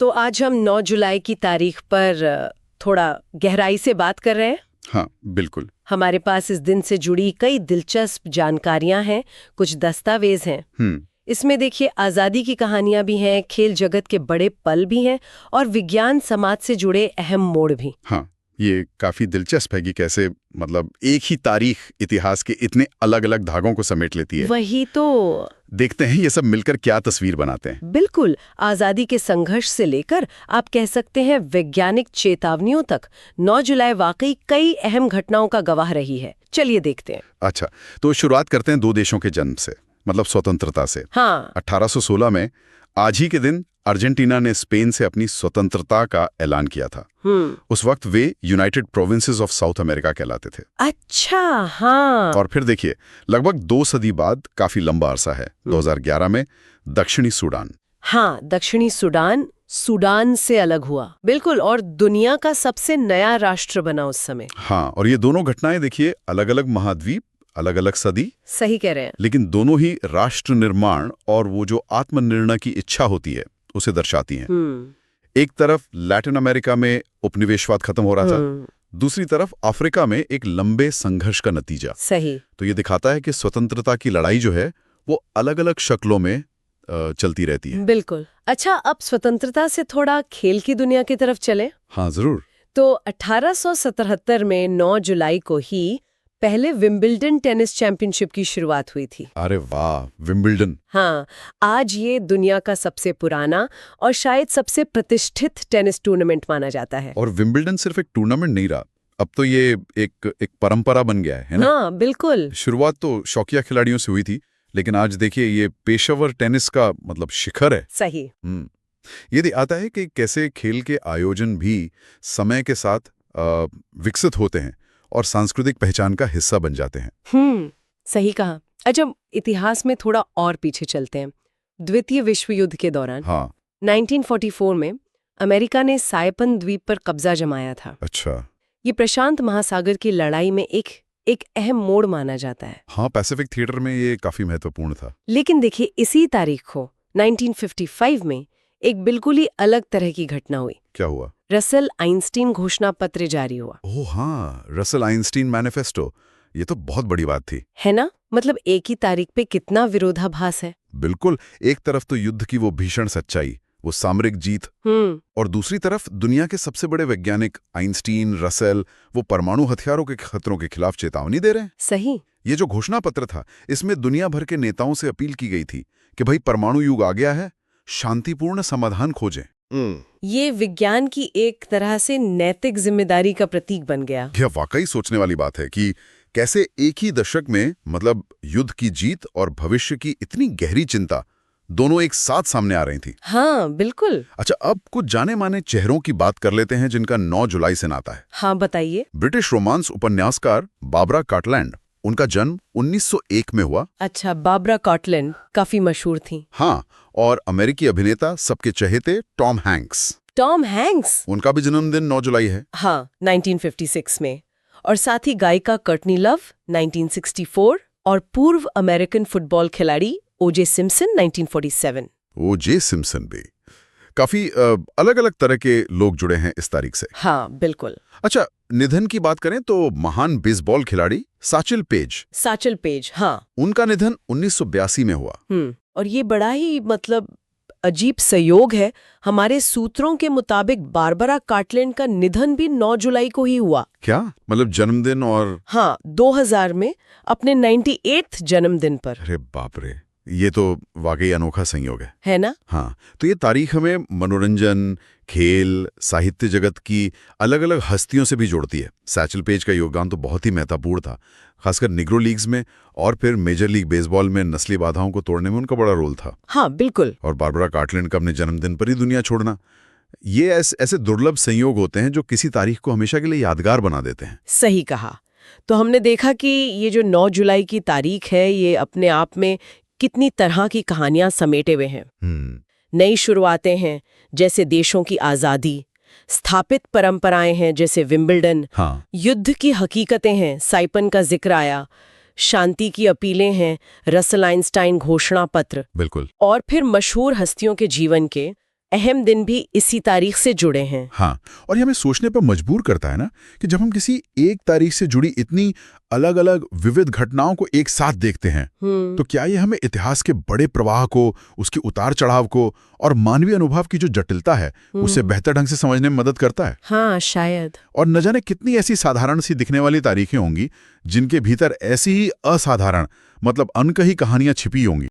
तो आज हम 9 जुलाई की तारीख पर थोड़ा गहराई से बात कर रहे हैं। हाँ, बिल्कुल। हमारे पास इस दिन से जुड़ी कई दिलचस्प जानकारियां हैं, कुछ दस्तावेज हैं। इसमें देखिए आज़ादी की कहानियां भी हैं, खेल जगत के बड़े पल भी हैं और विज्ञान समाज से जुड़े अहम मोड़ भी। हाँ, ये काफी दिलचस्प है कि कैसे मतलब एक ही तारीख इतिहास के इतने अलग अलग धागों को समेट लेती है। वही तो। देखते हैं ये सब मिलकर क्या तस्वीर बनाते हैं। बिल्कुल, आज़ादी के संघर्ष से लेकर आप कह सकते हैं वैज्ञानिक चेतावनियों तक 9 जुलाई वाकई कई अहम घटनाओं का गवाह रही है। चलिए देखते हैं। अच्छा, तो शुरुआत करते हैं दो देशों के जन्म से, मतलब स्वतंत्रता से। हाँ। 1816 में आज ही के दिन अर्जेंटीना ने स्पेन से अपनी स्वतंत्रता का ऐलान किया था। उस वक्त वे United Provinces of South America कहलाते थे। अच्छा, हाँ। और फिर देखिए, लगभग 2 सदी बाद, काफी लंबा अरसा है, 2011 में दक्षिणी सूडान। हाँ, दक्षिणी सूडान से अलग हुआ, बिल्कुल, और दुनिया का सबसे नया राष्ट्र बना उस समय। हाँ, और ये दोनों घटनाएं देखिए, अलग अलग महाद्वीप, अलग अलग सदी। सही कह रहे हैं। लेकिन दोनों ही राष्ट्र निर्माण और वो जो आत्मनिर्णय की इच्छा होती है उसे दर्शाती हैं। एक तरफ लैटिन अमेरिका में उपनिवेशवाद खत्म हो रहा था, दूसरी तरफ अफ्रीका में एक लंबे संघर्ष का नतीजा। सही। तो ये दिखाता है कि स्वतंत्रता की लड़ाई जो है वो अलग अलग शक्लों में चलती रहती है। बिल्कुल। अच्छा, अब स्वतंत्रता से थोड़ा खेल की दुनिया की तरफ चले। हाँ, जरूर। तो 1877 में 9 जुलाई को ही पहले विंबलडन टेनिस चैंपियनशिप की शुरुआत हुई थी। अरे वाह, विंबलडन। हाँ, आज ये दुनिया का सबसे पुराना और शायद सबसे प्रतिष्ठित टेनिस टूर्नामेंट माना जाता है। और विंबलडन सिर्फ एक टूर्नामेंट नहीं रहा, अब तो ये एक परंपरा बन गया है ना? हाँ, बिल्कुल। शुरुआत तो शौकिया खिलाड़ियों से हुई थी, लेकिन आज देखिए ये पेशेवर टेनिस का मतलब शिखर है। सही। ये दिखाता है कि कैसे खेल के आयोजन भी समय के साथ विकसित होते हैं और सांस्कृतिक पहचान का हिस्सा बन जाते हैं। सही कहा। अच्छा, इतिहास में थोड़ा और पीछे चलते हैं। द्वितीय विश्व युद्ध के दौरान 1944 में अमेरिका ने साइपन द्वीप पर कब्जा जमाया था। अच्छा। ये प्रशांत महासागर की लड़ाई में एक अहम मोड़ माना जाता है। हाँ, पैसिफिक थिएटर में ये काफी महत्वपूर्ण था। लेकिन देखिए, इसी तारीख को 1955 में एक बिल्कुल ही अलग तरह की घटना हुई। क्या हुआ? रसल आइंस्टीन घोषणा पत्र जारी हुआ। ओह हाँ, रसल आइंस्टीन मैनिफेस्टो। ये तो बहुत बड़ी बात थी, है ना? मतलब एक ही तारीख पे कितना विरोधाभास है। बिल्कुल। एक तरफ तो युद्ध की वो भीषण सच्चाई, वो सामरिक जीत, और दूसरी तरफ दुनिया के सबसे बड़े वैज्ञानिक आइंस्टीन, रसेल, वो परमाणु हथियारों के खतरों के खिलाफ चेतावनी दे रहे हैं। सही। ये जो घोषणा पत्र था, इसमें दुनिया भर के नेताओं से अपील की गई थी कि भाई परमाणु युग आ गया है, शांतिपूर्ण समाधान खोजें। ये विज्ञान की एक तरह से नैतिक जिम्मेदारी का प्रतीक बन गया। यह वाकई सोचने वाली बात है कि कैसे एक ही दशक में मतलब युद्ध की जीत और भविष्य की इतनी गहरी चिंता दोनों एक साथ सामने आ रही थी। हाँ, बिल्कुल। अच्छा, अब कुछ जाने माने चेहरों की बात कर लेते हैं जिनका 9 जुलाई से नाता है। हाँ, बताइए। ब्रिटिश रोमांस उपन्यासकार बाबरा कार्टलैंड, उनका जन्म 1901 में हुआ। अच्छा, बाबरा कार्टलैंड काफी मशहूर थी। हाँ, और अमेरिकी अभिनेता सबके चहेते टॉम हैंक्स, उनका भी जन्मदिन 9 जुलाई है। हाँ, 1956 में। और साथ ही गायिका कर्टनी लव 1964 और पूर्व अमेरिकन फुटबॉल खिलाड़ी ओजे सिम्पसन 1947। ओजे सिम्पसन भी। काफी अलग अलग तरह के लोग जुड़े हैं इस तारीख से। हाँ, बिल्कुल। अच्छा, निधन की बात करें तो महान बेसबॉल खिलाड़ी साचिल पेज, हाँ, उनका निधन 1982 में हुआ। और ये बड़ा ही मतलब अजीब संयोग है। हमारे सूत्रों के मुताबिक बारबरा कार्टलैंड का निधन भी 9 जुलाई को ही हुआ। क्या मतलब जन्मदिन? और हाँ, 2000 में अपने 98th जन्मदिन पर। अरे बाप रे, ये तो वाकई अनोखा संयोग है ना? हाँ, तो ये तारीख हमें मनोरंजन, खेल, साहित्य जगत की अलग अलग हस्तियों से भी जोड़ती है। सैचल पेज का योगदान तो बहुत ही महत्वपूर्ण था, खासकर निग्रो लीग्स में, और फिर मेजर लीग बेसबॉल में नस्ली बाधाओं को तोड़ने में उनका बड़ा रोल था। हाँ, बिल्कुल। और बारबरा कार्टलैंड का अपने जन्मदिन पर ही दुनिया छोड़ना, ये ऐसे दुर्लभ संयोग होते हैं जो किसी तारीख को हमेशा के लिए यादगार बना देते हैं। सही कहा। तो हमने देखा कि ये जो 9 जुलाई की तारीख है, ये अपने आप में कितनी तरह की कहानियां समेटे हुए हैं। नई शुरुआतें हैं जैसे देशों की आजादी, स्थापित परंपराएं हैं जैसे विंबलडन, युद्ध की हकीकतें हैं, साइपन का जिक्र आया, शांति की अपीलें हैं, रसल आइंस्टाइन घोषणा पत्र, बिल्कुल, और फिर मशहूर हस्तियों के जीवन के अहम दिन भी इसी तारीख से जुड़े हैं। हाँ, और ये हमें सोचने पर मजबूर करता है ना कि जब हम किसी एक तारीख से जुड़ी इतनी अलग अलग विविध घटनाओं को एक साथ देखते हैं तो क्या ये हमें इतिहास के बड़े प्रवाह को, उसके उतार चढ़ाव को और मानवीय अनुभव की जो जटिलता है उसे बेहतर ढंग से समझने में मदद करता है? हाँ, शायद। और न जाने कितनी ऐसी साधारण सी दिखने वाली तारीखें होंगी जिनके भीतर ऐसी ही असाधारण मतलब अनकही कहानियां छिपी होंगी।